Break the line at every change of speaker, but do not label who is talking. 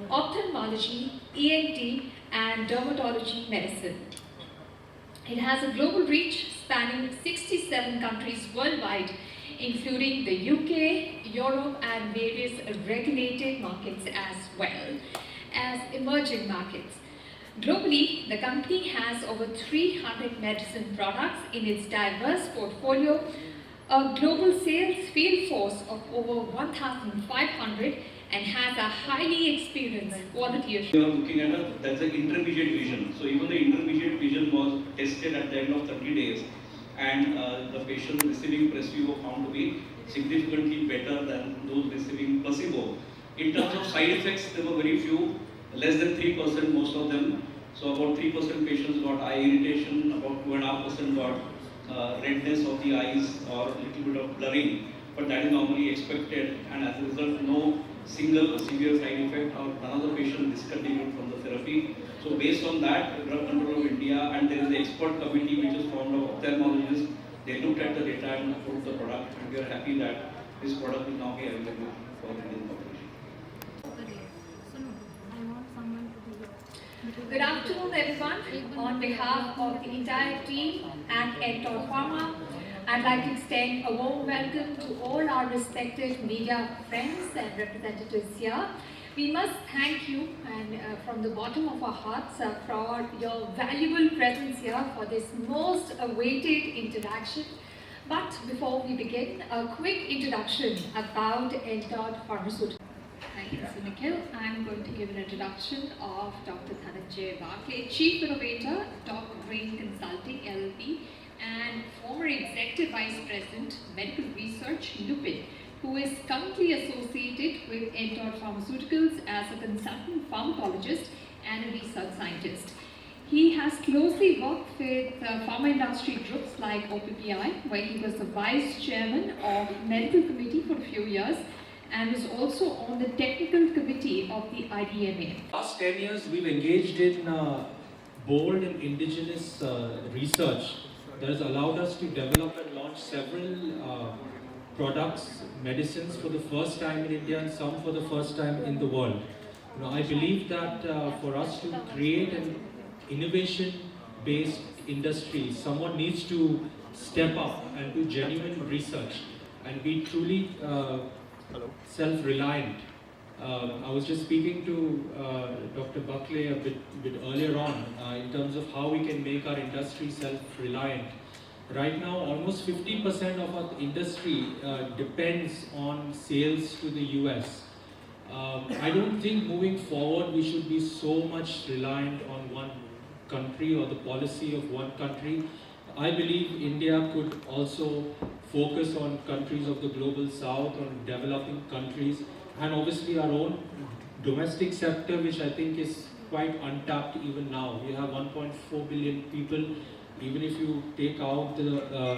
ophthalmology, ENT, and dermatology medicine. It has a global reach spanning 67 countries worldwide, including the UK, Europe, and various regulated markets as well as emerging markets. Globally, the company has over 300 medicine products in its diverse portfolio, a global sales field force of over 1,500, and has a highly experienced quality assurance.
We are looking at that's an intermediate vision. So even the intermediate vision was tested at the end of 30 days, and the patients receiving Presvivo found to be significantly better than those receiving placebo. In terms of side effects, there were very few, less than 3% most of them. So about 3% patients got eye irritation, about 2.5% got redness of the eyes or a little bit of blurring, but that is normally expected, and as a result, no single severe side effect or none of the patients discontinued from the therapy. So based on that, Drug Control of India, and there is the expert committee which is formed of ophthalmologists, they looked at the data and approved the product, and we are happy that this product will now be available for the Indian population.
Good afternoon, everyone. On behalf of the entire team at Entod Pharma, I'd like to extend a warm welcome to all our respected media friends and representatives here. We must thank you and from the bottom of our hearts for your valuable presence here for this most awaited interaction. But before we begin, a quick introduction about Entod Pharmaceuticals. Thank you, Mr. Nikhil. I'm going to give an introduction of Dr. Dhananjay Barclay, Chief Innovator, Doc Green Consulting LLP, and former Executive Vice President, Medical Research, Lupin, who is currently associated with Entod Pharmaceuticals as a consultant pharmacologist and a research scientist. He has closely worked with pharma industry groups like OPPI, where he was the Vice Chairman of Medical Committee for a few years, and was also on the technical committee of the IDMA.
Last 10 years, we've engaged in bold and indigenous research that has allowed us to develop and launch several products, medicines for the first time in India and some for the first time in the world. I believe that for us to create an innovation-based industry, someone needs to step up and do genuine research and be truly self-reliant. I was just speaking to Dr. Barclay a bit earlier on in terms of how we can make our industry self-reliant. Right now, almost 50% of our industry depends on sales to the US. I don't think moving forward we should be so much reliant on one country or the policy of one country. I believe India could also focus on countries of the global south, on developing countries, and obviously our own domestic sector, which I think is quite untapped even now. We have 1.4 billion people. Even if you take out the